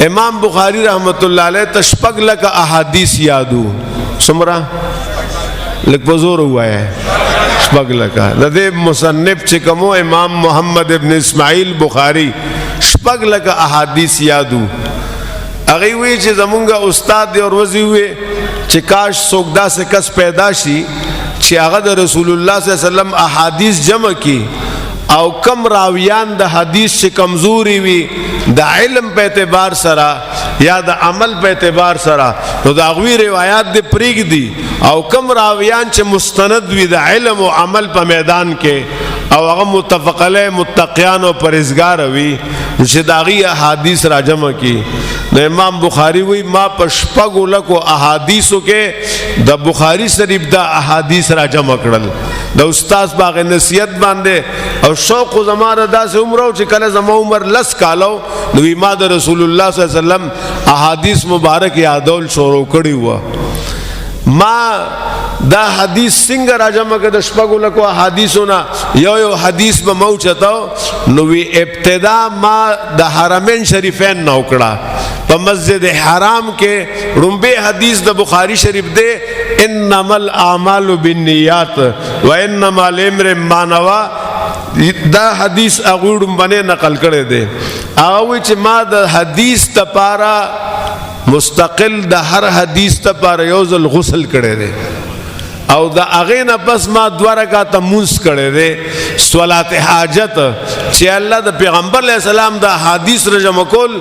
امام بخاری رحمت اللہ علیہ تشپگ لک احادیث یادو سمرا لک بزور ہوا ہے شپگ لکا دے مصنف چکمو امام محمد ابن اسماعیل بخاری شپگ لک احادیث یادو اگئی ہوئی چھ زمونگا استاد دے اور وزی ہوئے چھ کاش سوکدا سے کس پیدا شی چھ اغد رسول اللہ صلی اللہ علیہ وسلم احادیث جمع کی او کم راویان دا حدیث چھ کمزوری وی دا علم پہ اعتبار سرا یا دا عمل پہ اعتبار سرا تو دا اغوی روایات دے پریگ دی او کم راویان چھ مستند وی دا علم و عمل پہ میدان کے او اغم متفق علیہ متقیان و پرزگار ہوئی چھ داغی احادیث را جمع کی نو امام بخاری ہوئی ما پشپگو لکو احادیثو کے دا بخاری شریف دا احادیث را جمع کرل دا استاذ باغ نصیحت باندے او شوق و زمان دا سے عمرو چکل زمان عمر لس کالو نو ایماد رسول اللہ صلی اللہ علیہ وسلم احادیث مبارک یادول شروع کری ہوا ما دا حدیث سنگ راجمہ کے دشپگو لکو حدیثونا یو حدیث با مو چتاو نوی ابتدا ما دا حرمین شریفین نوکڑا پا مسجد حرام کے رنبے حدیث دا بخاری شریف دے انما الاعمال بالنیات و انما الامر ما نوا دا حدیث اغوڑم بنے نقل کرے دے آوی چھ ما دا حدیث تا پارا مستقل دا ہر حدیث تا پارا یوزل غسل کرے دے او دا اغین پس ما دورکا تا منس کرے دے صلات حاجت چھ اللہ دا پیغمبر علیہ السلام دا حدیث رجم کول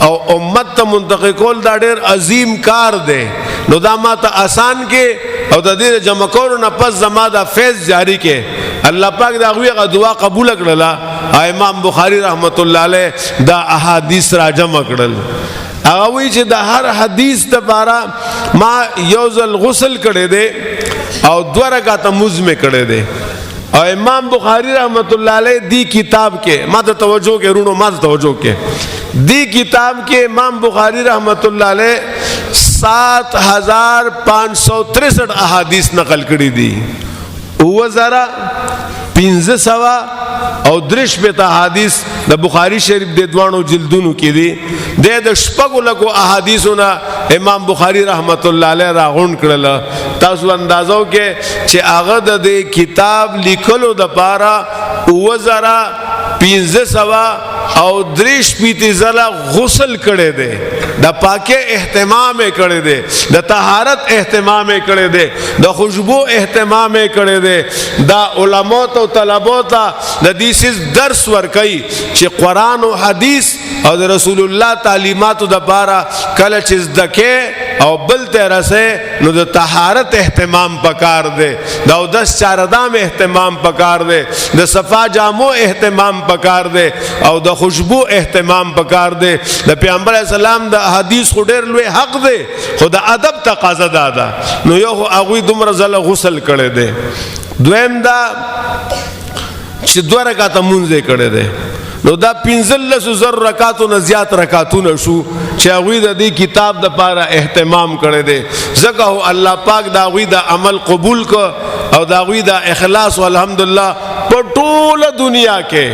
او امت تا منتقی کول دا دیر عظیم کار دے نو دا ما تا آسان کے او دا دیر جمع کولو نا پس زما دا فیض جاری کے اللہ پاک دا اغوی اگا دعا قبول کرلا امام بخاری رحمت اللہ علیہ دا احادیث را جمع کرل اگوی چھ دا ہر حدیث دا پارا ما یوزل غسل کرے دے او دو رکعت مز میں کرے دے اور امام بخاری رحمت اللہ علیہ دی کتاب کے ما دا توجہ کے رونو ما دا توجہ کے دی کتاب کے امام بخاری رحمت اللہ علیہ 7563 احادیث نقل کری دی وہ ذرا 1500 او درش بیتا حدیث دا بخاری شریف دے دوانو جلدونو کی دی دے دا شپگو لکو احادیثونا امام بخاری رحمت اللہ علیہ راغون کرلا تاسو اندازو کے چھے آغد دے کتاب لکلو دا پارا او ذرا 1500 او دریش پیتی زلا غسل کرے دے دا پاکے احتمام کرے دے دا طہارت احتمام کرے دے دا خوشبو احتمام کرے دے دا علماء و طلباء دا دیسیز درس ورکی چی قرآن و حدیث او دا رسول اللہ تعلیمات دا پارا کل چیز دکے او بلتے رسے نو دا طہارت احتمام پکار دے دا او دس چاردام احتمام پکار دے دا صفا جامو احتمام پکار دے او دا خوشبو احتمام پکار دے دا پیغمبر علیہ السلام دا حدیث خودیر لوے حق دے خود ادب تقاضا دادا نو یو اغوی دم رزل غسل کرے دے دویم دا چھ دو رکاتا منزے کرے دے نو دا 15,000 رکاتو نزیات رکاتو نشو چھ اغوی دا دی کتاب دا پارا احتمام کرے دے زکا ہو اللہ پاک دا اغوی دا عمل قبول کو او دا اغوی دا اخلاص والحمدللہ پر طول دنیا کے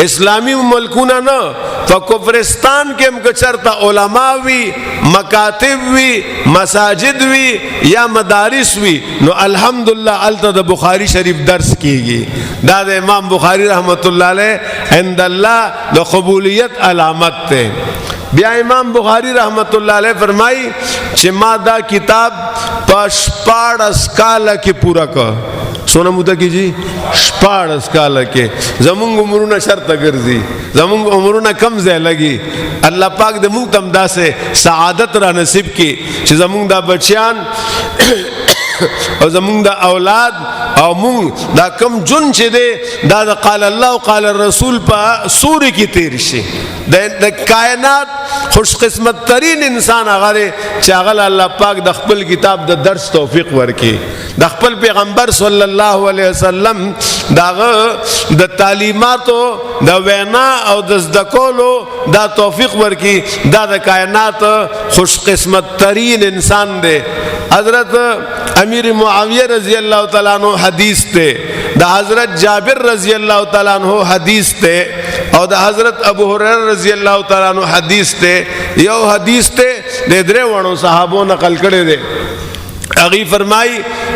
اسلامی ملکونا نا فکفرستان کے مکچرتا علماء وی مکاتب وی مساجد وی یا مدارس وی نو الحمدللہ علتا دا بخاری شریف درس کی گی دا دا امام بخاری رحمت اللہ علیہ عند اللہ دا قبولیت علامت تے بیا امام بخاری رحمت اللہ علیہ فرمائی چھ ما دا کتاب پشپاڑ اسکالا کی پورا کا سونا موتا کی جی شپاڑ اسکالا کے زمونگ عمرونا شرط گرزی زمونگ عمرونا کم زی لگی اللہ پاک دے مونگ تم دا سے سعادت را نصیب کی چھ زمونگ دا بچیان اور زمونگ دا اولاد اور مونگ دا کم جن چھ دے دا دا قال اللہ و قال الرسول پا سوری کی تیرشی دا کائنات خوش قسمت ترین انسان اغارے چاگل اللہ پاک دا خپل کتاب دا درس توفیق ورکی دا خپل پیغمبر صلی اللہ علیہ وسلم دا تعلیماتو دا وینا او دا زدکولو دا توفیق ورکی دا کائنات خوش قسمت ترین انسان دے حضرت امیر معاویہ رضی اللہ تعالیٰ عنہ حدیث تے دا حضرت جابر رضی اللہ تعالیٰ عنہ حدیث تے او د حضرت ابو هريره رضی الله تعالی عنہ حدیث ته یو حدیث ته د درې وړو صحابو نقل کړي دي. اغي فرمای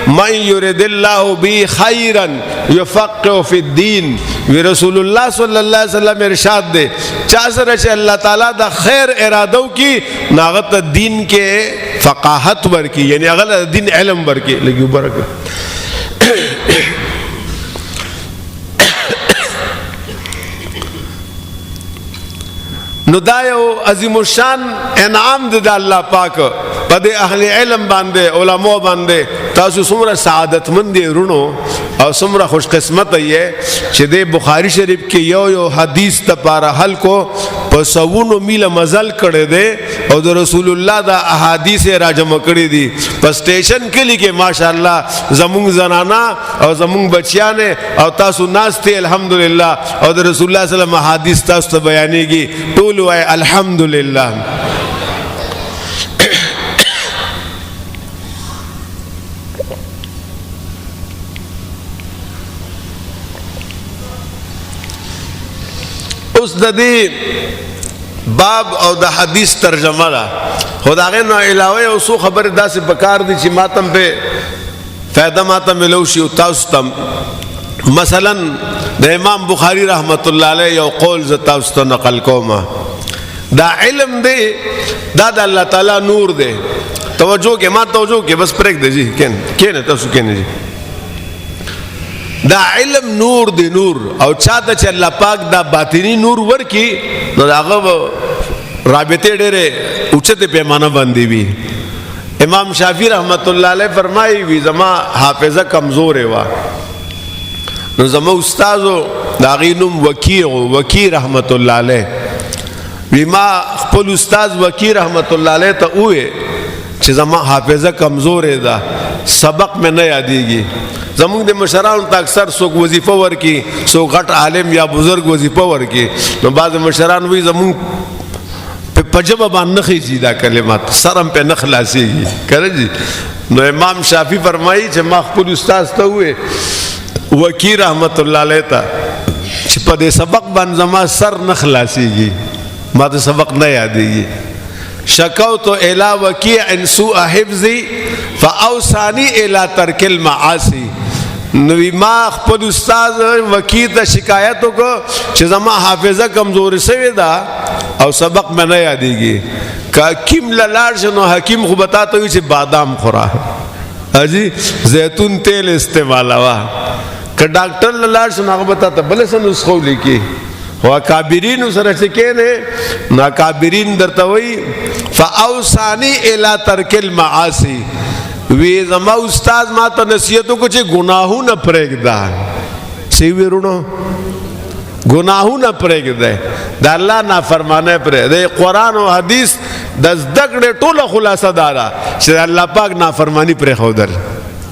من یرید الله بی خیرا یفقه فی الدین. وی رسول الله صلی الله علیه وسلم ارشاد دے چا سره چې الله تعالی د خیر ارادو کی ناغت دین کې فقاهت ورکی یعنی هغه دین علم ورکی لګي برکت. نو دا یو عظیم الشان انعام د الله پاک په د اهل علم باندې علماء باندې تاسو څومره سعادت مند رونو او څومره خوش قسمت یې چې د بخاری شریف کې یو حدیث ته پاره حل کو په سوونو میله مزل کړي دي او د رسول الله د احادیث راجمع کړي دي په سټیشن کلی کې ماشاءالله زمونږ زنانا او زمونږ بچیانه او تاسو ناشته الحمدلله او د رسول الله صلی الله علیه وسلم احادیث تاسو ته بیانېږي ټول وای الحمدلله. اوس د دې باب او د حدیث ترجمه ده خدای نه علاوه او سو خبر داسې پکار دي چې ماتم په فائدہ ماتم ملو شي او تاسو تم. مثلا د امام بخاری رحمت الله علیه یو قول ز تاسو ته نقل کوم. دا علم دی دا د الله تعالی نور دی. توجه کې ما توجه کې بس پرېږ دی جی کین تاسو کین جی. دا علم نور دی نور او چاته چې الله پاک دا باطنی نور ورکی نو هغه رابطه ډېره اوچته پیمانه باندې وي. امام شافعی رحمت الله علیه فرمایي وی زما حافظه کمزور وا نو زما استادو دا غینم وکی رحمت الله علیه وی ما خپل استاد وکی رحمت الله علیه ته وې چې زما حافظه کمزور ده سبق مې نه یادېږي. زمونږ د مشرانو ته اکثر څوک وظیفه ورکی څوک غټ عالم یا بزرگ وظیفه ورکی نو بعض مشران وی زمونږ په جبه باندې خېږي دا کلمات سرم په نه خلاصيږي کړه جی. نو امام شافعی فرمایي چې ما خپل استاد ته وې وکی رحمت الله علیه ته چې په دې سبق باندې زما سر نه خلاصيږي ما ته سبق نه یادېږي. شکوت الی وکیع سوء حفظی فاوصانی الی ترک المعاصی. نو ما خپل استاد وکی ته شکایت وکړه چې زما حافظه کمزوري شوې ده او سبق مې نه یادېږي. که حکیم لاړ شي نو حکیم خو بتاته وي چې بادام خورا اجي زیتون تیل استعمالوا. که ډاکټر لاړ شي نو هغه بتاته بل څه نسخه ولیکي. و کابرین سره چې کېنه نا کابرین درته وي فاوصانی الی ترک المعاصی. وی زما استاد ما ته نصیحت وکړه چې ګناهونه پرېږده سی ویرونو ګناهونه پرېږده د الله نافرمانه پرېږده. قرآن او حدیث د زده کړې ټوله خلاصه دا ده چې د الله پاک نافرمانی پرېښودل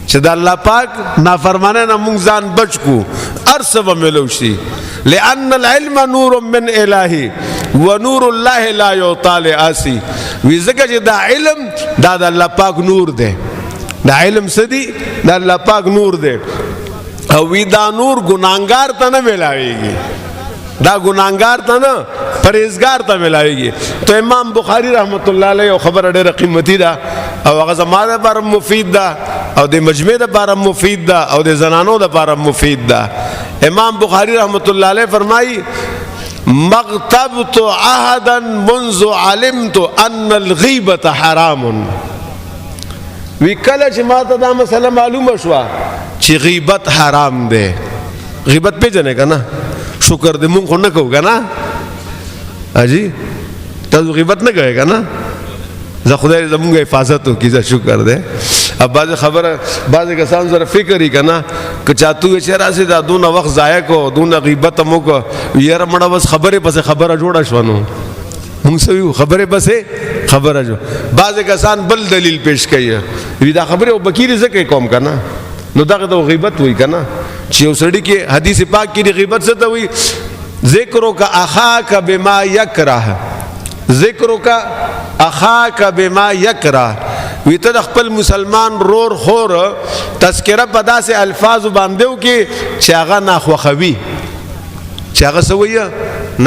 چې د الله پاک نافرمانه نه مونږ ځان بچ کو هر څه به ملو شي. لأن العلم نور من الهی و نور الله لا یعطى لعاصی. وی ځکه چې دا علم دا د الله پاک نور دی. دا علم سدی دا الله پاک نور دی او وی دا نور ګناهګار ته نه ملاویږي. دا ګناهګار ته نه پرهیزګار ته ملاویږي. تو امام بخاری رحمت الله علیه خبر ډېره قیمتي ده او هغه زمانه لپاره مفید ده او د مجمع لپاره مفید ده او د زنانو لپاره مفید ده. امام بخاری رحمت الله علیه فرمایي مغتبت عهدا منذ علمت ان الغیبة حرام. وی کله چې ما ته دا مسله معلومه شوه چې غیبت حرام دی. غیبت پیژنې که نه شکر دې مونږ خو نه کوو که نه اجي تاسو غیبت نه کوئ که نه. زه خدای زمونږ حفاظت وکړي زه شکر دی. اب بعض خبره بعض کسان سره فکر یې که نه که چاته وي چې راسې دا دونه وخت ضایع کو دونه غیبت هم وکړه یاره مړه بس خبرې پسې خبره جوړه شوه نو مونږ څه ویو خبرې پسې خبره جو. بعض کسان بل دلیل پیش کوي وی دا خبرې او بکیرې ځکه کوم که نه نو دغه ته غیبت وایي که نه چې یو سړي کې حدیث پاک کې غیبت څه ته وایي ذکرک اخاک بما یکره. ذکرک اخاک بما یکره. وی ته د خپل مسلمان رور خور تذکره په داسې الفاظو باندې وکړي چې هغه ناخوښوي چې هغه څه وایي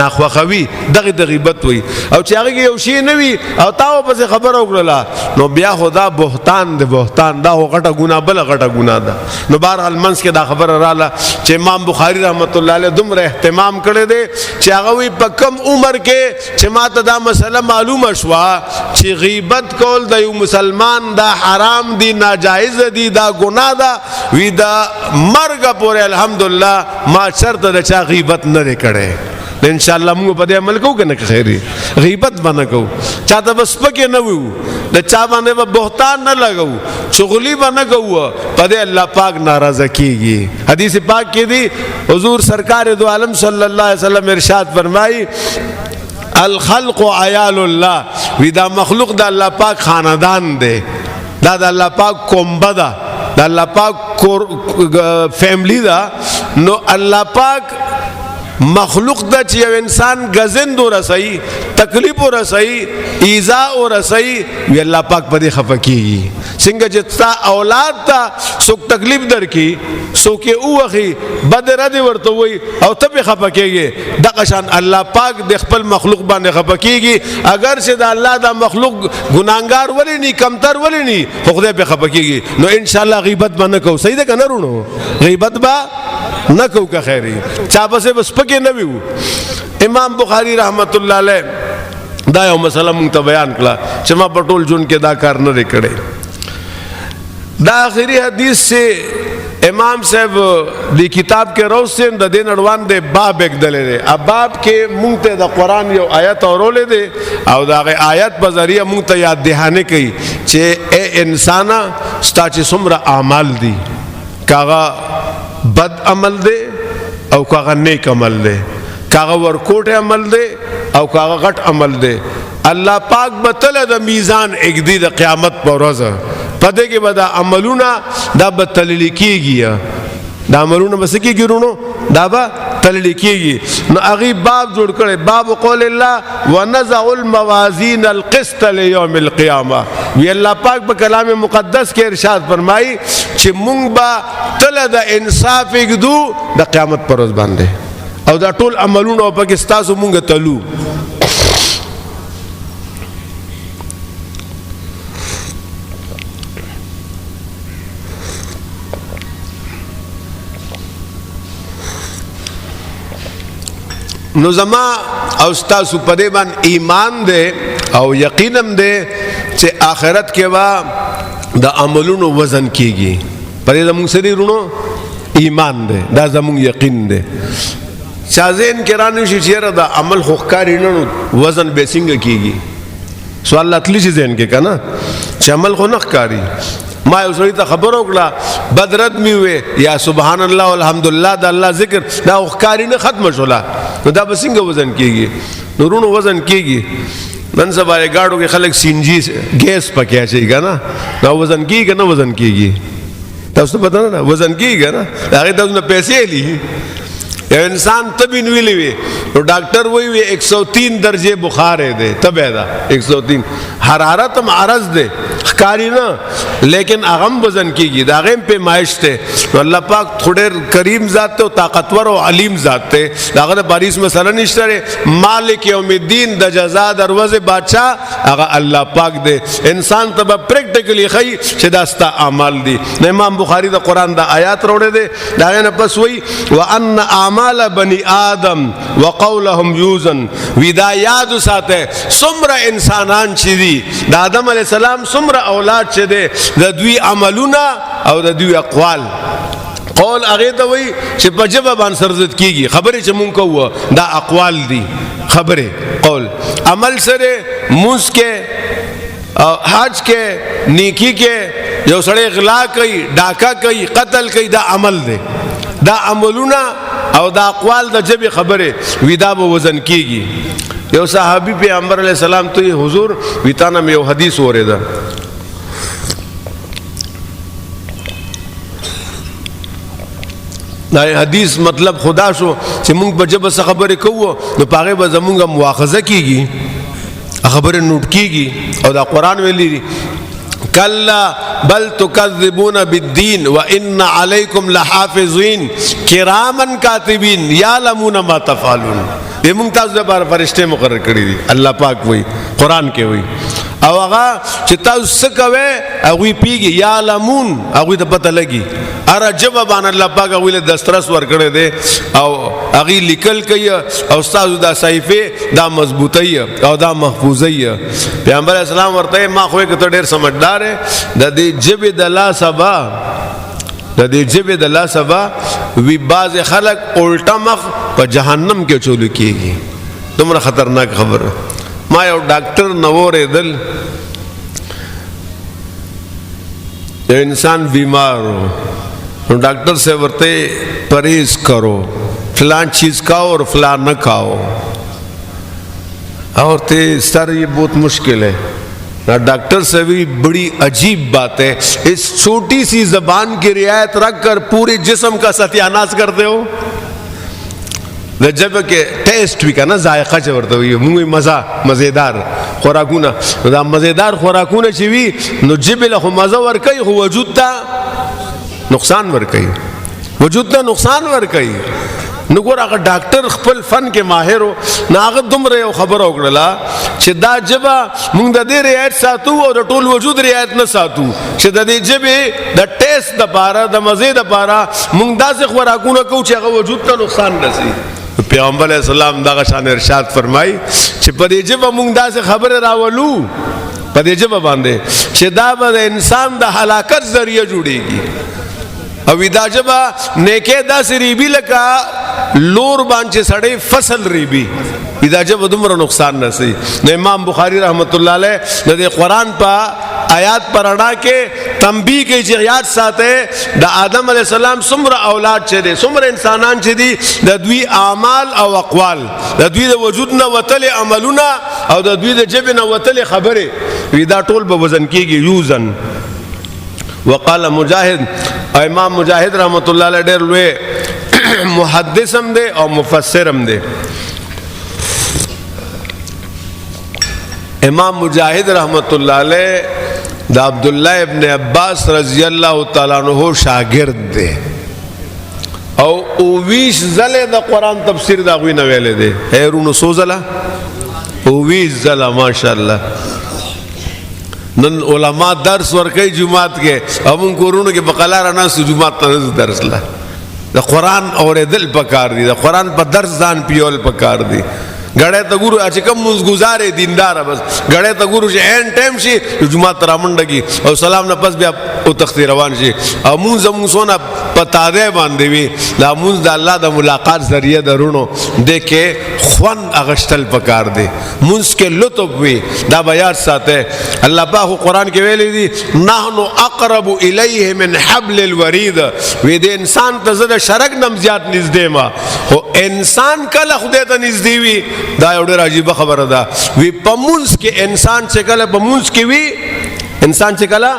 ناخوخوي دغه د غیبت وي او چې هغه یو شی نه وي او تاسو په خبره وکړه نو بیا خدا بهتان دی بهتان دا غټه ګناه بل غټه ګناه ده نو بهرحال منځ کې دا خبره رااله چې امام بخاری رحمت الله علیه دومره اهتمام کړی دی چې هغه وی په کم عمر کې چې ماته دا مسله معلومه شوه چې غیبت کول د یو مسلمان دا حرام دی ناجایز دی دا ګناه ده وی دا مرګ پورې الحمدلله ما شرط د چا غیبت نه کړي ان شاء الله موږ په دې عمل کوو کنه خیری غیبت باندې کوو چاته بس پکې نه وو د چا باندې بهتان نه لګو چغلی باندې کوو په دې الله پاک ناراضه کیږي حدیث پاک کې دی حضور سرکار دو عالم صلی الله علیه وسلم ارشاد فرمایي الخلق عیال الله وی دا مخلوق د الله پاک خاندان دی دا د الله پاک کومبه ده د الله پاک فیملی ده نو الله پاک مخلوق د چې یو انسان غزند ورسي تکلیف ورسي ایذا ورسي وی الله پاک په دې خفقيږي څنګه چې تا اولاد ته څوک تکلیف درکې څوک یې اوخي بدر دې ورته وي او ته به خفقيږي د قشان الله پاک د خپل مخلوق باندې خفقيږي اگر چې د الله د مخلوق ګناګار ولې ني کمتر ولې ني خدای به خفقيږي نو ان شاء الله غیبت باندې کو صحیح ده کنه رونو غیبت با نه کو که خیری چا بس پکې نه ویو امام بخاری رحمت الله علیه دا یو مسله مونږ ته بیان کړه چې ما پټول جون کې دا کار نه کړي دا آخری حدیث سے امام صاحب دی کتاب کې روسن د دین اړوان دی باب یک دلې اب باب کې مونږ ته د قران یو آیت اورولې دی او دا آیت په ذریعہ مونږ ته یاد دهانه کوي چې اے انسان ستا چې څومره اعمال دي کاغه بد عمل دے او کاغه نیک عمل دے کاغه ورکوټ عمل دے او کاغه غټ عمل دے الله پاک بتل د میزان ایک دی د قیامت پر ورځ پدې کې به دا عملونه دا بتل لیکيږي دا عملونه بس کېږي رونو دا به تلل کېږي نو هغه باب جوړ کړي باب قول الله ونزع الموازين القسط ليوم القيامه وی الله پاک په کلام مقدس کې ارشاد فرمایي چې مونږ به تل د انصاف کېدو د قیامت پر ورځ باندې او دا ټول عملونه په کې ستاسو مونږ تلو نو زما او تاسو په دې باندې ایمان دے او یقینم دے چې آخرت کې وا د عملونو وزن کیږي په دې زموږ سری رونو ایمان دے دا زموږ یقین دے شازین کرانو شي چې دا عمل خوخکاری نه وزن به څنګه کیږي سوال لاتلی شي ذهن کې کنه چې عمل خو نه ښکاری ما یو سړي ته خبر وکړه بدرت می وې یا سبحان الله والحمدلله د الله ذکر دا ښکاری نه ختم شولا نو دا به څنګه وزن کیږي نورونو وزن کیږي نن سبا یې گاډو کې خلک سینجی ګیس پکې اچي کنه دا وزن کیږي نه وزن کیږي تاسو پته نه وزن کیږي نه هغه تاسو نه پیسې لې یو انسان تبین ویلی وی نو ډاکټر وی 103 درجه بخار ہے تبه دا 103 حرارت هم عرض دے ښکاری نه لیکن اغم وزن کیږي دا غیم په مایش ته الله پاک خډر کریم ذات ته او طاقتور او علیم ذات ته داغه باریس مثلا نشته مالک یوم الدین د جزا دروازه بادشاہ هغه الله پاک دے انسان ته پریکټیکلی خی چې داستا اعمال دي امام بخاری د قران د آیات روړې دي دا نه پس وی وان اعمال بنی آدم وقولهم یوزن ودا یاد ساته څومره انسانان چې دي د آدم علی السلام څومره اولاد چې دي د دوی عملونه او د دوی اقوال قول هغه ته وی چې په جبه باندې سرزت کیږي خبره چې مونږ کوو دا اقوال دي خبره قول عمل سره موس کې او حج کې نیکی کې یو سړی غلا کوي ډاکا کوي قتل کوي دا عمل دی دا عملونه او دا اقوال د جبه خبره ودا به وزن کیږي یو صحابي پیغمبر علیہ السلام ته حضور ویتانه مې یو حدیث اوریدا دا حدیث مطلب خدا شو چې موږ په جبه څه خبره کوو نو پاره به زمونږه مؤاخذه کیږي خبره نوٹ کیږي او دا قران ویلي کلا بل تکذبون بالدین وان علیکم لحافظین کراما کاتبین یعلمون ما تفعلون به موږ تاسو لپاره فرشته مقرر کړی دي الله پاک وایي قران کې وایي او هغه چې تاسو څه کوئ هغوی پیږي یعلمون هغوی ته پته لګي هره ژبه باندې الله پاک هغوی له دسترس ورکړی دی او هغوی لیکل کوي او ستاسو دا صحیفې دا مضبوطوي او دا محفوظوي پیغمبر اسلام ورته ما خو که ته ډېر سمجھدار یې د دې ژبې د لاسه به وی بعض خلک الټا مخ په جهنم کې چولو کېږي دومره خطرناک خبره ما یو ډاکټر نو اورېدل یو انسان بیمار ہو تو ڈاکٹر سے ورتے پرہیز کرو فلان چیز کھاؤ اور فلان نہ کھاؤ اور تے سر یہ بہت مشکل ہے ڈاکٹر سے بھی بڑی عجیب بات ہے اس چھوٹی سی زبان کی رعایت رکھ کر پورے جسم کا ستیاناس کرتے ہو جب کہ ٹیسٹ بھی کنا ذائقہ چ ورته وي موږ مزیدار خوراکونه دا مزیدار خوراکونه چې وي نو جبه له مزه ور کوي خو وجود ته نقصان ور کوي نو ګور هغه ډاکټر خپل فن کې ماهر او ناغه دومره یو خبره وکړه چې دا جبه موږ د دې رعایت ساتو او د ټول وجود رعایت نه ساتو چې د دې جبه د ټیسټ د پاره د مزه د پاره موږ داسې خوراکونه کوو چې هغه وجود ته نقصان رسي پیغمبر علیہ السلام دا شان ارشاد فرمای چې په دې جبه موږ داسې خبره راولو په دې جبه باندې چې دا به انسان د هلاکت ذریعہ جوړیږي او دا جبه نیکه داسې ریبي لکه لور باندې سړی فصل ریبي دا جبه دومره نقصان رسي نو امام بخاری رحمت الله علیه د قرآن په آیات پر اڑا کې تنبیه کوي چې یاد ساته د آدم علیہ السلام څومره اولاد چې دي څومره انسانان چې دي د دوی اعمال او اقوال د دوی د وجود نه وتل عملونه او د دوی د جبه نه وتل خبره وی دا ټول به وزن کېږي یوزن وقال مجاهد امام مجاهد رحمت الله علیه ډېر لوی محدث هم دی او مفسر هم دی امام مجاهد رحمت الله علیه د عبد الله ابن عباس رضی الله تعالی عنہ شاگرد دی او 20 زله د قران تفسیر دا غوی نه ویلې دی هرونو سوزلا 20 زله ماشاءالله نن علماء درس ورکي جمعات کې هم کورونو کې بقلار نه جمعات ته درس لا د قران اوریدل پکار دي د قران په درس ځان پیول پکار دي غړې ته ګورو چې کوم موږ گزارې دیندار بس غړې ته ګورو چې ان ټایم شي جمعه تر منډګي او سلام نه پس بیا او تختی روان شي او موږ زموږ سونه پتا ده باندې وی لا موږ د الله د ملاقات ذریعہ درونو دکې خوان اغشتل پکار دي موږ کې لطف وی دا بیا ساته الله پاک قرآن کې ویلي دي نحنو اقرب الیه من حبل الورید وی د انسان ته زړه شرک نم زیات نږدې ما او انسان کله خدای ته نږدې وی دا یو ډېر عجیب خبره ده وی پمونس کې انسان چې کله پمونس کې وی انسان چې کله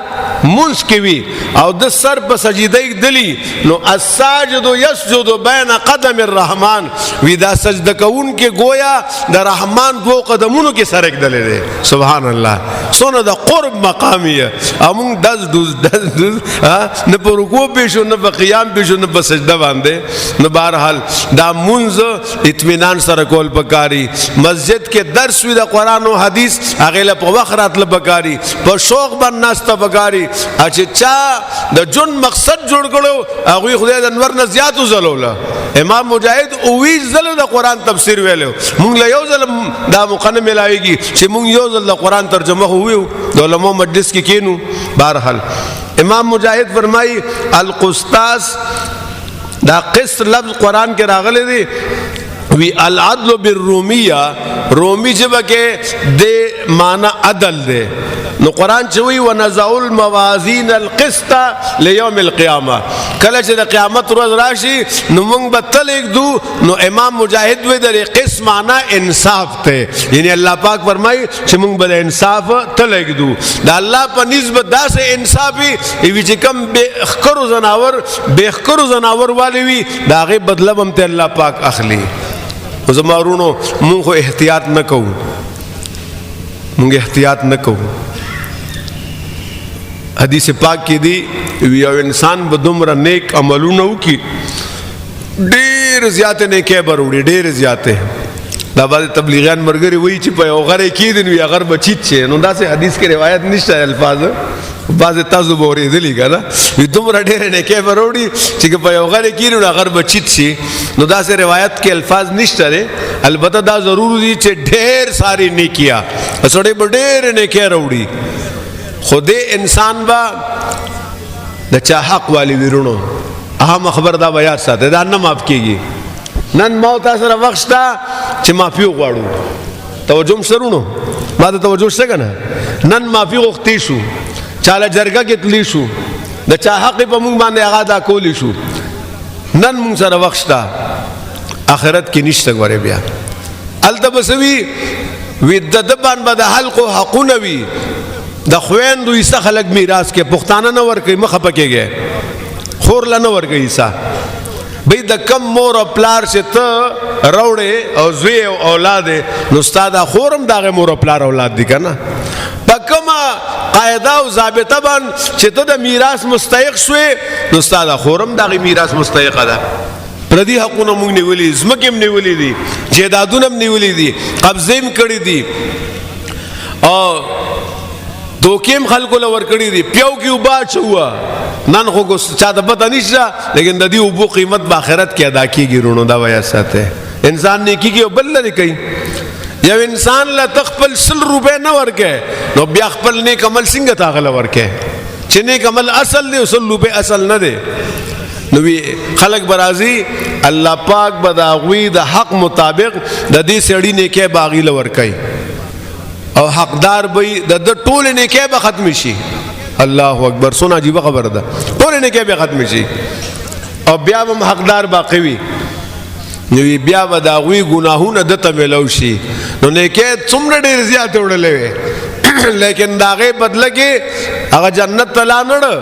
مونږ کې وی او د سر په سجده دلی نو الساجد یسجد بین قدم الرحمن وی دا سجده کوون کې گویا د رحمان دو قدمونو کې سر کې دلې ده سبحان الله سونه د قرب مقامیه امون دز نه پر رکوع بشو نه په قیام بشو نه په سجده باندې نو بهرحال دا مونږ اطمینان سره کول پکاري مسجد کې درس وی د قران او حدیث هغه له په وخت راتل پکاري په شوق باندې ناسته پکاري چې چا د جون مقصد جوړ کړو هغه خدای د انور نه زیات وزلوله امام مجاهد او وی زله د قران تفسیر ویلو مونږ له یو ځل دا مقنه ملاويږي چې مونږ یو ځل د قران ترجمه ویو د علماء مجلس کې کینو بهرحال امام مجاهد فرمایي القسطاس دا قسط لفظ قران کې راغلی دی وی العدل بالرومیه رومی جبه کې د معنی عدل دی نو قرآن چوي ونزع الموازين القسط ليوم القيامه کله چې د قیامت ورځ راشي نو موږ به تل دو نو امام مجاهد وی د قسط معنی انصاف ته یعنی الله پاک فرمایي چې موږ به انصاف تل دو د الله په نسبت داسې انصافي وی چې کم به خکرو زناور والی وی دا غي بدله هم ته الله پاک اخلي زمارونو موږ احتیاط نه کوو حدیث پاک کی دی یو انسان به دومره نیک عملونه وکي ډېر زیات نیکه بروړي ډېر زیاته دا باندې تبلیغیان مرګري وایي چې په یو غره کې دي نو یا غر بچیت شي نو داسې حدیث کې روایت نشته الفاظ بعض تاسو به اورېدلي که نه وي دومره ډېرې نیکۍ به راوړي چې په یو غره کې نو غر بچیت شي نو داسې روایت کې الفاظ نشته دی البته دا ضرور دي چې ډېر ساری نیکیا سړی به ډېرې نیکۍ راوړي خو دې انسان به د چا حق والی ویرونو اهم خبر دا به یاد ساته دا نه معاف کېږي نن ما تا سره وخت شته چې معافي وغواړو توجه هم سرونو ما ته توجه شته که نه نن معافي غوښتې شو چاله جرګه کې تللی شو د چا حق په موږ باندې هغه ادا کولی شو نن موږ سره وخت شته آخرت کې نشته ګورې بیا هلته به څه وي وي د ده باندې به د حلقو حقونه وي د خویندو حصه خلک میراث کې پښتانه نه ورکوي مه خفه کېږئ خور له نه ورکوي حصه بھئی د کم مور او پلار چې ته روړې او زوی او اولاد نو ستا دا خور هم د هغې مور او پلار اولاد دي که نه په کومه قاعده او ضابطه باندې چې ته د میراث مستحق شوې نو ستا دا خور هم د هغې میراث مستحقه ده پردي حقونه موږ نیولي ځمکې هم نیولي دي جایدادونه هم نیولي دي قبضې هم کړي دي او دوکې هم خلکو له ورکړي دي پیو کې اوبه اچوه نن خو چاته پته نشته لیکن د دې اوبو قیمت به آخرت کې ادا کېږي رونو دا وایه ساته انسان نیکي کې او بل لرې کوي یو انسان له ته خپل 100 روپۍ نه ورکې نو بیا خپل نیک عمل څنګه ته هغه له ورکې چې نیک عمل اصل دی او 100 روپۍ اصل نه دی نو وی خلک به راځي الله پاک به د هغوی د حق مطابق د دې سړي نیکۍ به هغوی له ورکوي او حقدار به د ده ټولې نیکۍ به ختمې شي الله اکبر سونه عجیبه خبره ده ټولې نیکۍ به ختمې شي او بیا به هم حقدار باقي وي نو بیا به د هغوی ګناهونه ده ته میلاو شي نو نیکۍ څومره ډېرې زیاتې وړلې وې لیکن د هغې بدله کې هغه جنت ته لاړه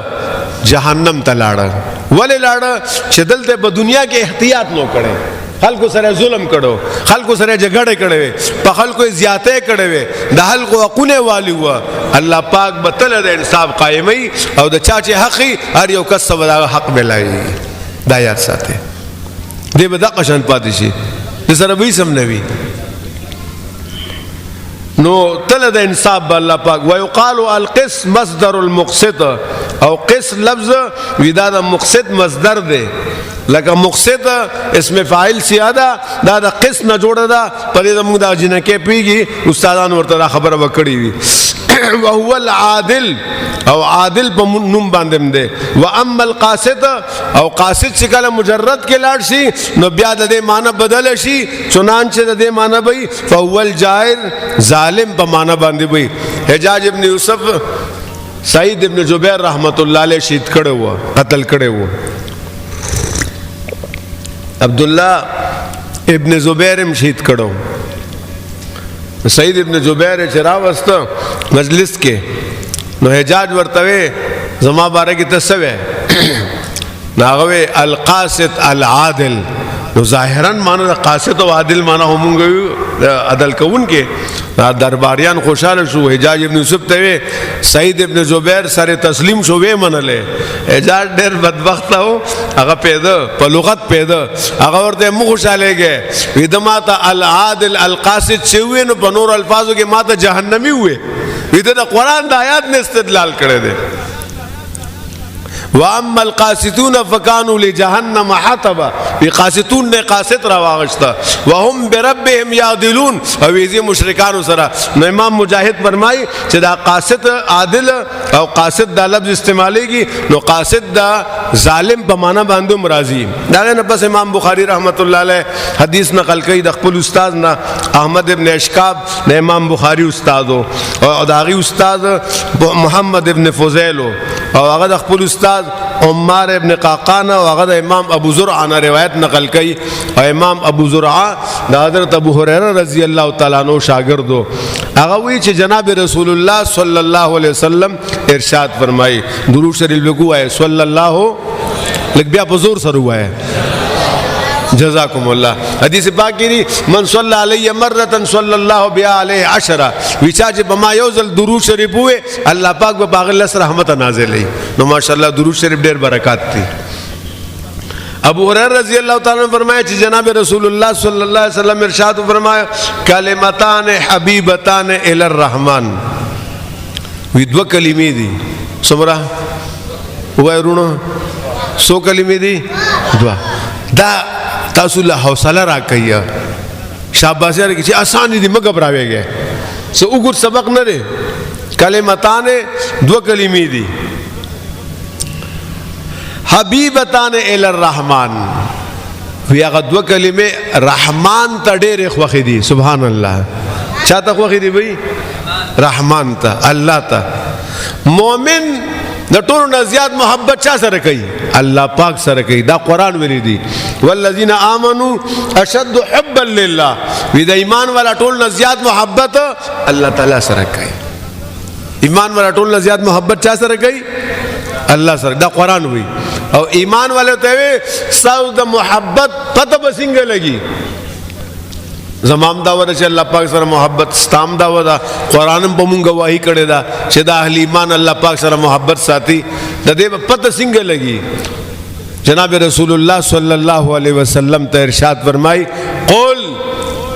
جهنم ته لاړه ولې لاړه چې دلته په دنیا کې احتیاط نو کړی خلکو سره ظلم کړو خلکو سره جګړې کړې وې په خلکو یې زیاتې کړې وې د خلکو حقونه والی وه الله پاک به تله د انصاف قایموي او د چا چې حق وي هر یو کس ته به د حق میلایي دا یاد ساتئ دی به دغه شان پاتې شي د سره به هیڅ هم نه وي نو تله د انصاف به الله پاک ویقال القسط مصدر المقسط او قسط لفظ وی دا د مقسط مصدر دی لکه مقسط اسم فاعل سیاده دا د قسط نه جوړه ده په دې زموږ دا جنکې پیږي استادان ورته دا خبره وکړې وي وهو العادل او عادل په نوم باندې هم دی و اما القاسط او قاسط چې کله مجرد کې لاړ شي نو بیا د دې معنی بدل شي چنانچه د دې معنی وي فهو الجائر ظالم په معنی باندې وي حجاج ابن یوسف سعید ابن جبیر رحمت الله علیه شهید کړی و قتل کړی و عبدالله ابن زبیر هم شهید کړو سعید ابن جبیر چې راوسته مجلس کې نو حجاج ورته وی زما باره کې ته څه وی نو هغه وی القاسط العادل نو ظاهرا معنی د قاسط او عادل معنی همونږ عدل کوونکې درباریان خوشحاله شو حجاج ابن یوسف ته وی سعید ابن جبیر سره تسلیم شو وی منلې حجاج ډېر بدبخته و هغه پیدا په لغت پیدا هغه ورته مو خوشحالېږي وی د ماته العادل القاسط چې وی نو په نور الفاظو کې ماته جهنمی وی وی د قرآن د آیات نه استدلال کړی دی واما القاسطون فكانوا لجهنم حطبا قاسطون نے قاسط را واغشتا وهم بربهم يعدلون او ویزی مشرکانو سره نو امام مجاہد فرمای چې دا قاسط عادل او قاسط دا لفظ استعمالیږي نو قاسط دا ظالم په معنا باندې مرضی دا نه پس امام بخاری رحمت الله علیه حدیث نقل کوي د خپل استاد نه احمد ابن اشکاب نه امام بخاری استادو او داغي استاد محمد ابن فضیل او هغه د خپل استاد عمار ابن قاقان او هغه د امام ابو زرعه نه روایت نقل کوي او امام ابو زرعه د حضرت ابو هريره رضی الله تعالی عنہ شاګردو هغه وی چې جناب رسول الله صلی الله علیه وسلم ارشاد فرمایي درود شریف لګوای صلی الله لګ بیا په زور سره وای جزاکم الله حدیث پاک کې من صلی علی مره صلی الله بها علیه 10 وچا چې بما یوزل درود شریف وې الله پاک به باغ الله رحمت نازلې نو ماشاءالله درود شریف ډېر برکات دي ابو هريره رضی اللہ تعالی عنہ فرمایا کہ جناب رسول اللہ صلی اللہ علیہ وسلم ارشاد فرمایا کلمتان حبیبتان الی الرحمن وی دو کلمې دي سمرا وایرونو سو کلمې دي دوا دا تاسو له حوصله راکیا شاباسي راکې چې آسان دي مګ غبراويږي سو وګور سبق نه دي کلمتان دو کلمې دي حبیبتان الی الرحمن وی هغه دو کلمې رحمان ته ډېرې خوښې دي سبحان الله چاته خوښې دي وای رحمان ته الله ته مؤمن د ټولو نه زیات محبت چا سره کوي الله پاک سره کوي دا قران ویلي دي والذین آمنوا اشد حبا لله وی د ایمان والا ټول نه زیات محبت الله تعالی سره کوي ایمان والا ټول نه زیات محبت چا سره کوي الله سره دا قران وی او ایمان والے ته ساو د محبت پته بسنګ لګي زمام دا ور چې الله پاک سره محبت ستام دا ودا قران په مونږ گواہی کړي دا چې دا اهل ایمان الله پاک سره محبت ساتي د دې پته څنګه لګي جناب رسول الله صلی الله علیه وسلم ته ارشاد فرمای قل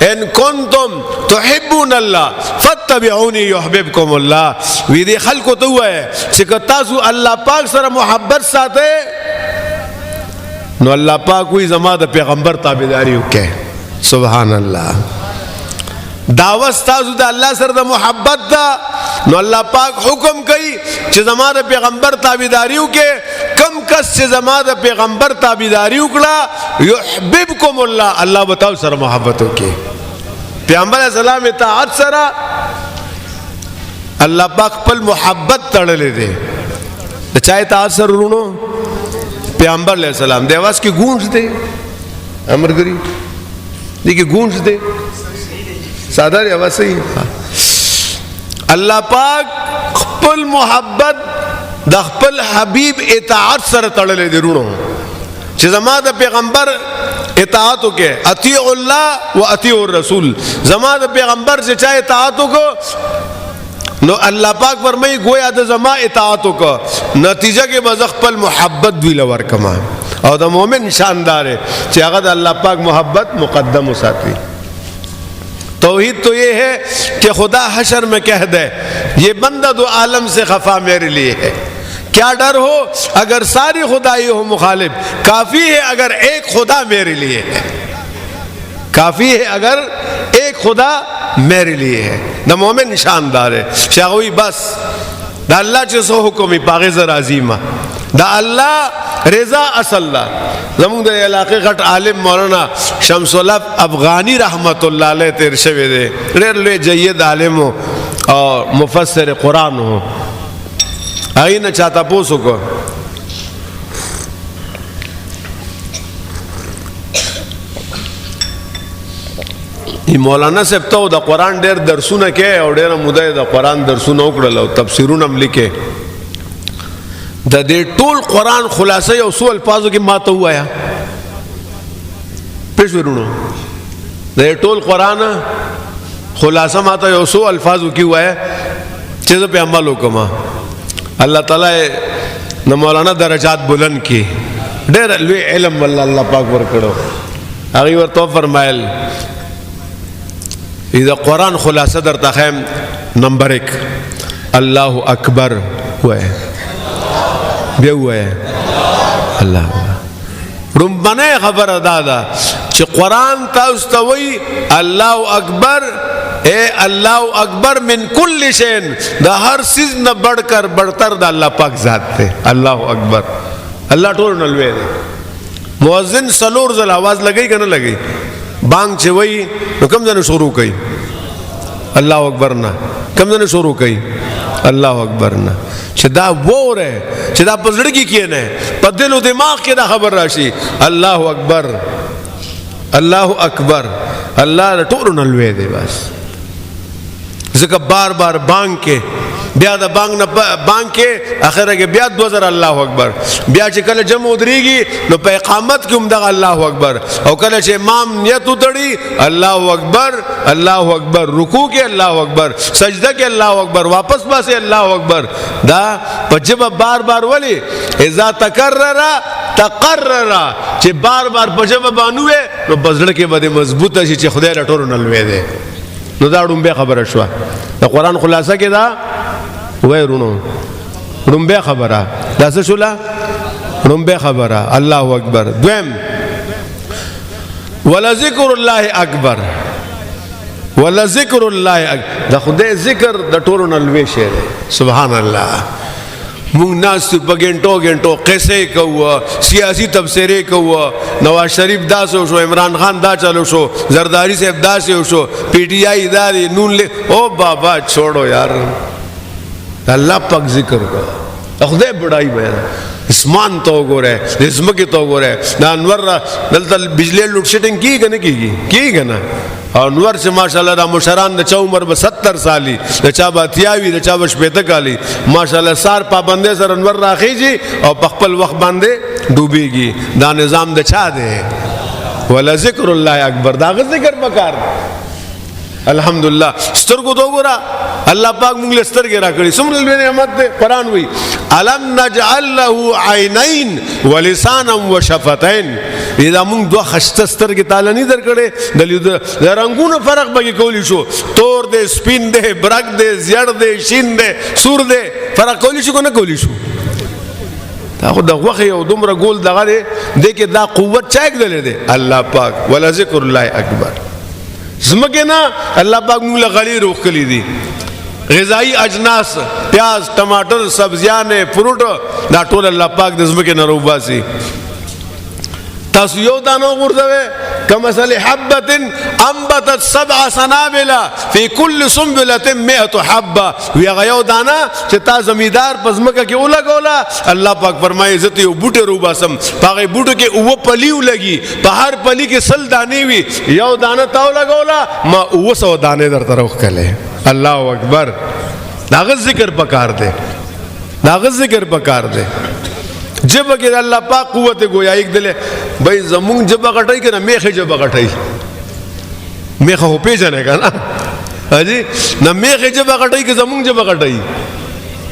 ان کنتم تحبون الله فاتبعوني يحببكم الله وی دې خلکو ته وای چې تاسو الله پاک سره محبت ساتئ نو الله پاک وی زما د پیغمبر تابعداري وکړي سبحان الله دعوت تاسو د الله سره د محبت دا نو الله پاک حکم کوي چې زما د پیغمبر تابعداري وکړي کم کس چې زما د پیغمبر تابعداري وکړه يحببكم الله الله بتاو سره محبت وکړي پیغمبر اسلام اطاعت سره الله پاک خپل محبت تړلې دي د چا اطاعت سره ورونو پیغمبر علیہ السلام د आवाज کې گونج دے امرګری دیکھیں گونج دے سادہ آواز صحیح اللہ پاک خپل محبت د خپل حبیب اطاعت سره تړلې دي رونو چې زما د پیغمبر اطاعت وکړه اطیع الله و اطیع الرسول زما د پیغمبر چې چا اطاعت وکړه نو الله پاک فرمایي گویا د زما اطاعت وکړه نتیجه کې به خپل محبت ویل ورکما اور دا مومن شاندار ہے کہ اگر اللہ پاک محبت مقدم ساتھی توحید تو یہ ہے کہ خدا حشر میں کہہ دے یہ بندہ دو عالم سے خفا میرے لیے ہے کیا ڈر ہو اگر ساری خدائی ہو مخالف کافی ہے اگر ایک خدا میرے لیے ہے کافی ہے اگر ایک خدا میرے لیے ہے دا مومن شاندار ہے شاگوی بس دا اللہ چیسو حکمی پاغیز رازیمہ دا اللہ رضا اصل دا زمون دا علاقے غٹ عالم مولانا شمس اللہ افغانی رحمت اللہ علیہ تیر شوی دے ریر لوے جید عالم ہو اور مفسر قرآن ہو آئی نا چاہتا پوسو کو مولانا صاحب ته د قرآن ډېر درسونه کې او ډېره موده د قرآن درسونه وکړل او تفسیرونه هم لیکي د دې ټول قرآن خلاصه یو څو الفاظو کې ما ته ووایه پېښ ورونو د دې ټول قرآن خلاصه ما ته یو څو الفاظو کې ووایه چې زه پې عمل وکړم الله تعالی د مولانا درجات بلند کړي ډېر لوی علم والله الله پاک ورکړو هغې ورته فرمایل اذا قرآن خلاصہ در تخیم نمبر 1 اللہ اکبر ہوئے بے ہوئے اللہ رنبنے خبر دادا چھ قرآن تاستوی اللہ اکبر اے اللہ اکبر من کل شین دا ہر سیز نہ بڑھ کر بڑھتر دا اللہ پاک ذات تے اللہ اکبر اللہ ٹول نلوے دے مؤذن سلور زل آواز لگئی کہ نہ لگئی بانگ چوئی نو کم جانے شروع کئی اللہ اکبر نا کم جانے شروع کئی اللہ اکبر نا چدا وہ رہے چدا پزڑگی کیے نے پا دل و دماغ کے دا خبر راشی اللہ اکبر اللہ اکبر اللہ ٹورو نلوے دے بس ذکر بار بار بانگ کے بیا دا بانگ کے آخر ہے کہ بیا 2000 اللہ اکبر بیا چھ کل جمع ادریگی نو پہ اقامت کی امدغ اللہ اکبر او کل چھ امام نیت اتڑی اللہ اکبر رکوع کے اللہ اکبر سجدہ کے اللہ اکبر واپس باسے اللہ اکبر دا پجب بار بار ولی اذا تکرر تقرر چې بار بار په جواب باندې نو بزړه کې به مضبوطه شي چې خدای له ټولو نه لوی دی. نو دا ډومبه خبره شوه. د قرآن خلاصه کې دا وای رونو ډومبه خبره دا څه شوله ډومبه خبره. الله اکبر. دویم ولذکر الله اکبر. ولذکر الله اکبر. دا خدای ذکر د ټولو نه لوی شی دی. سبحان الله. مونږ ناس په ګنټو ګنټو قصې کوو سیاسي تبصرې کوو نواز شریف دا شو عمران خان دا چلو شو زرداری صاحب دا شو پی ٹی آئی ادارے نون لے او بابا چھوڑو یار اللہ پاک ذکر کو خدای بڑائی بیان اسمان تو گورے زمکه تو گورے دا انور دلته بجلی لوډ شیډینګ کیږي نه او انور سے ماشاءاللہ دا مشران د چا عمر به 70 سالی د چا به 83 د چا به 80 کالی ماشاءاللہ سار پابندے سر انور راخیږي او په خپل وخت باندې ډوبېږي. دا نظام د چا دی؟ ولا ذکر الله اکبر. دا ذکر پکار الحمدللہ. سترګو تو ګورا الله پاک موږ له سترګې راکړي څومره لوی نعمت دی. قرآن وی الم نجعل له عینین ولسانا وشفتین. دا موږ دوه خشته سترګې تعالی نه درکړې د رنگونو فرق به کولی شو تور دی سپین دی برګ دی زیړ دی شین دی سور دی فرق کولی شو نه کولی شو. دا خو د غوښې یو دومره ګول دغه دی دې کې دا قوت چا کېدلی دی؟ الله پاک. ولا ذکر الله اکبر. زمکه نه الله پاک موږ له غلې روښکلي دي غذایی اجناس پیاز ټماټر سبزیان فروټ دا ټول الله پاک د زمکه نه روباسي. تاسو یو دانو غورځوي کمثل حبة انبتت 7 سنابل فی کل سنبلة 100 حبة. وی هغه یو دانه چې تا زمیدار په زمکه کې ولګوله الله پاک فرمایي زه ته یو بوټی روباسم په هغې بوټو کې اووه پلي ولګي په هر پلي کې 100 دانې وي یو دانه تا ولګوله ما 900 دانې درته روښکلې. الله اکبر. دا هغه ذکر پکار دی. دا هغه ذکر پکار دی. جبه کې الله پاک قوت گویایی دله بھائی زمونږ جبه غټای کنه میخه جبه غټای میخه هو پیژنه کنه هجی نه میخه جبه غټای کې زمونږ جبه غټای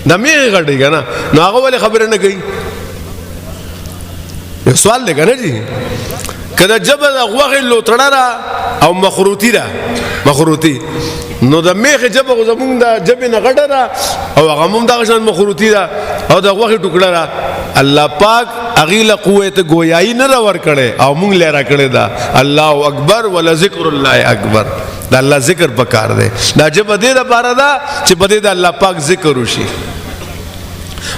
نه میخه غټای کنه نو هغه ولې خبره نه کوي؟ یو سوال دی کنه جی کله جبه د غوغه لوتړه او مخروطی ده مخروطی نو د میخه جبه زمونږ د جبه نه غټه ده او هغه هم د غشن مخروطی ده او د غوغه ټوکړه ده. الله پاک اغیل قوت گویایی نه ور کړي او مونږ لرا کړي دا. الله اکبر ولا ذکر الله اکبر. دا الله ذکر پکار دی. دا جبه دې د پاره ده چې بده د الله پاک ذکر وشي.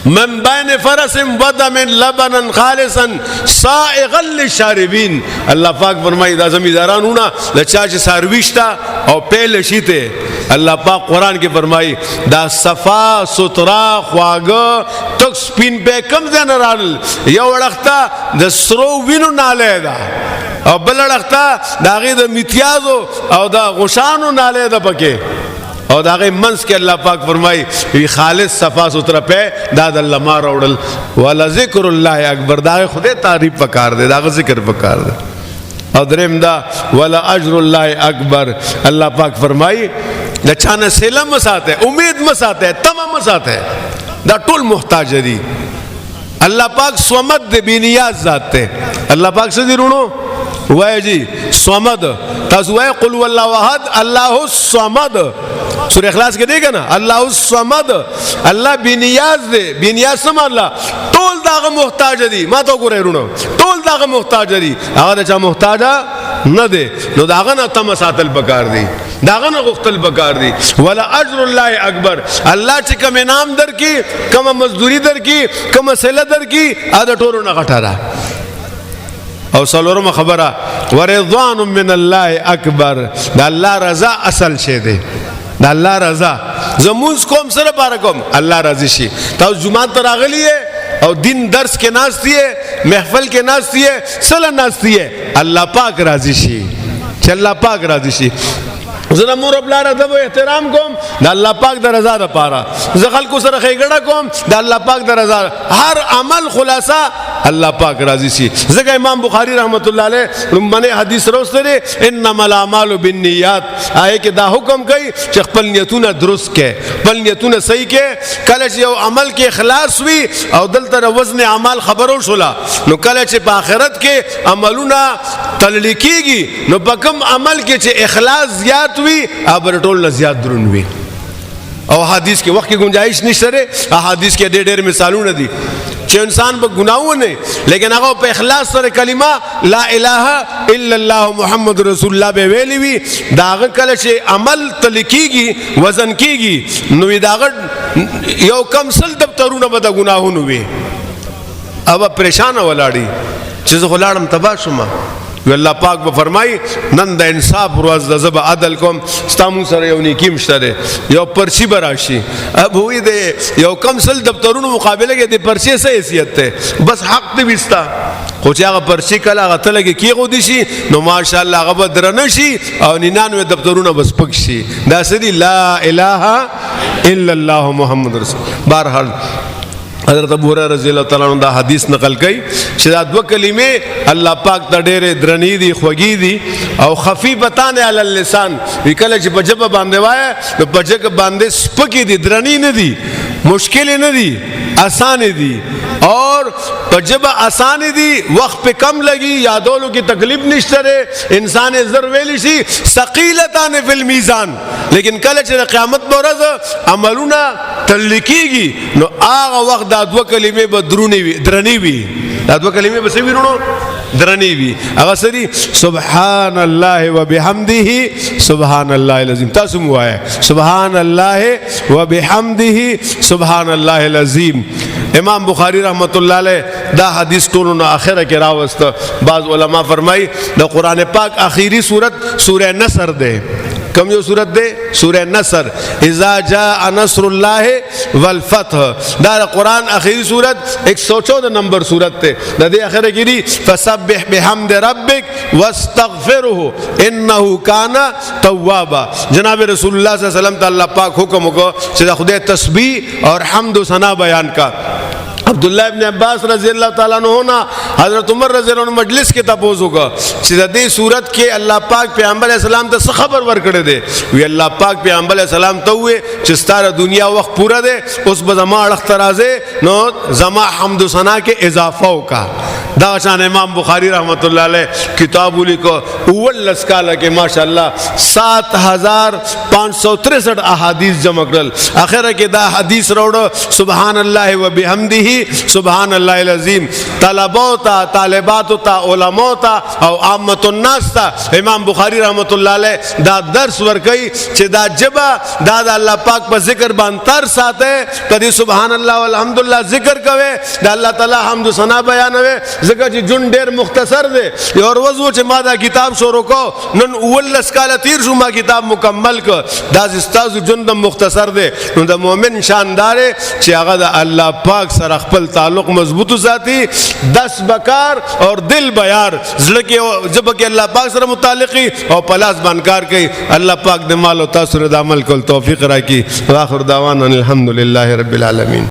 من بین فرس ودم لبنا خالصا سائغا للشاربین. الله پاک فرمایي دا زمیدارانونه لچا چې سارويشتا او پیل شیته. الله پاک قرآن کې فرمایي دا صفا سترا خواږه تک سپین به کم ځای نه رال یو وړخته د سرو وینو ناله ده او بل وړخته د هغې د میتیازو او د غوشانو ناله ده پکې او دا غي منس کې الله پاک فرمایي خالص صفا سترا په دا د الله ما راوړل. ولا ذکر الله اکبر. دا خدای تعریف پکار دی. دا ذکر پکار دی. او دریم دا ولا اجر الله اکبر. الله پاک فرمایي د چانه سلم مساته امید مساته تمام مساته دا ټول محتاج دي. الله پاک صمد دی بی نیاز ذات ته. الله پاک څه دی رونو وای جی صمد. تاسو وای قل والله احد الله الصمد. سورہ اخلاص کې دی کنه الله الصمد. الله بی نیاز دی. بی نیاز سم الله ټول داغه محتاج دي. ما ته ګورې رونو ټول داغه محتاج دي. هغه چا محتاج نه دی نو داغه نه تم ساتل پکار دی. داغه نه غختل پکار دی. ولا اجر الله اکبر. الله چې کوم انعام درکې کوم مزدوری درکې کوم صله درکې اده ټولو نه غټاره. او سلورم خبره ورضوان من الله اکبر. دا الله رضا اصل شی دی. دا الله رضا زمونږ کوم سره بار کوم الله راضي شي. تاسو جمعه ته راغلی او دین درس کې ناشتي محفل کې ناشتي سره ناشتي الله پاک راضي شي چې الله پاک راضي شي. زه د مور پلار ادب او احترام کوم د الله پاک د رضا لپاره. زه خلکو سره ښېګڼه کوم د الله پاک د رضا. هر عمل خلاصه الله پاک راضي شي. ځکه امام بخاری رحمت الله علیه لومبنی حدیث راوسته دی انما الاعمال بالنیات. آیه کې دا حکم کوي چې خپل نیتونه درست کړي، خپل نیتونه صحیح کړي. کله چې یو عمل کې اخلاص وي او دلته وزن اعمال خبرو شولا نو کله چې په آخرت کې عملونه تللی کېږي نو په کوم عمل کې چې اخلاص زیات وي ابر ټول نه زیات درون وي. او حدیث کې وخت کې گنجائش نشته ره. حدیث کې ډېر مثالونه دي چې انسان په ګناهونه لیکن هغه په اخلاص سره کلمه لا اله الا الله محمد رسول الله به ویلي وي داغه کله چې عمل تلکیږي وزن کیږي نو داغه یو کم سل دفترونه به د ګناهونو وي. اب پریشان ولاړی چې زه غلاړم تبا شوم. الله پاک به فرمای نن د انصاف ورځ د زب عدل کوم ستامو سره یو نیکی مشتره یو پرچی براشي. اب وې د یو کم سل دفترونو مقابله کې د پرچی څه حیثیت ته بس حق دې وستا خو چې هغه پرچی کله هغه تلګي کیغو دي شي نو ماشاءالله هغه به درنه شي او 99 دفترونه بس پک شي. دا سړي لا اله الا الله محمد رسول. بهرحال حضرت ابو هريره رضی الله تعالی عنہ دا حدیث نقل کړي چې دا دوه کلمې الله پاک ته ډېرې درنې دي خوږې دي او خفیفتان علی اللسان. کله چې په ژبه باندې وایي نو په ژبه باندې سپکې دي، درنې نه دي، مشکل نه دي، آسان دي. اور په ژبه آسان دي، وخت په کم لګي، یادولو کې تکلیف نشته ره. انسان زر ویلی شي ثقيلتان فی المیزان. لیکن کله چې قیامت په ورځ عملونه تلکیږي نو هغه وخت دا دوه کلمې به درنې وي. دا دوه کلمې به څه ویرونو درنې وي. هغه سری سبحان الله وبحمده سبحان الله العظیم. تاسو مو وایي سبحان الله وبحمده سبحان الله العظیم. امام بخاری رحمت الله علیه دا حدیث ټولو نه اخره کې راوسته. بعض علما فرمای د قران پاک اخیری سورت سوره نصر ده. کم یو سورت ده سوره نصر. اذا جاء نصر الله والفتح دا قرآن اخیری سورت 114 نمبر سورت ته. د دې اخره کې دي فسبح بحمد ربک واستغفره انه کان توابا. جناب رسول الله صلی الله علیه وسلم تعالی پاک حکم وکړ چې د خدای تسبیح اور حمد و ثنا بیان کا. عبداللہ ابن عباس رضی اللہ تعالیٰ عنہ ہونا حضرت عمر رضی اللہ عنہ مجلس کے تپوز ہوگا چې د دې صورت کې الله پاک پیغمبر علیہ السلام ته خبر ورکړی دی. وی الله پاک پیغمبر علیہ السلام ته وی چې ستاره دنیا وخت پورا دی اوس به زما اړخ ته راځي نو زما حمد و ثنا کې اضافه وکا. دا شان امام بخاری رحمت اللہ علیہ کتاب لیکو اول لسکاله کې ماشاءاللہ 7563 احادیث جمع کړل. اخره کې دا حدیث راوړو سبحان الله وبحمده سبحان الله العظیم. طلباء تا طالبات تا علماء تا او عامه الناس تا امام بخاری رحمت الله علیہ دا درس ورکي چې دا جبا دا د الله پاک په ذکر باندې تر ساته کدي سبحان الله والحمدلله ذکر کوي دا الله تعالی حمد و ثنا بیانوي. ځکه چې جون ډېر مختصر دی. یو ورځ و چې ما دا کتاب شروع کو نن اول لسکاله تیر شو ما کتاب مکمل ک. دا استاد جون د مختصر دی. نو د مؤمن شاندار چې هغه د الله پاک سره خپل تعلق مضبوط ساتي. دس بکار اور دل بیار زړه کې جب کې الله پاک سره متعلقي او پلاس بانکار کوي. الله پاک د مال او تاسو د عمل کول توفیق راکړي. واخر دعوانا الحمدلله رب العالمین.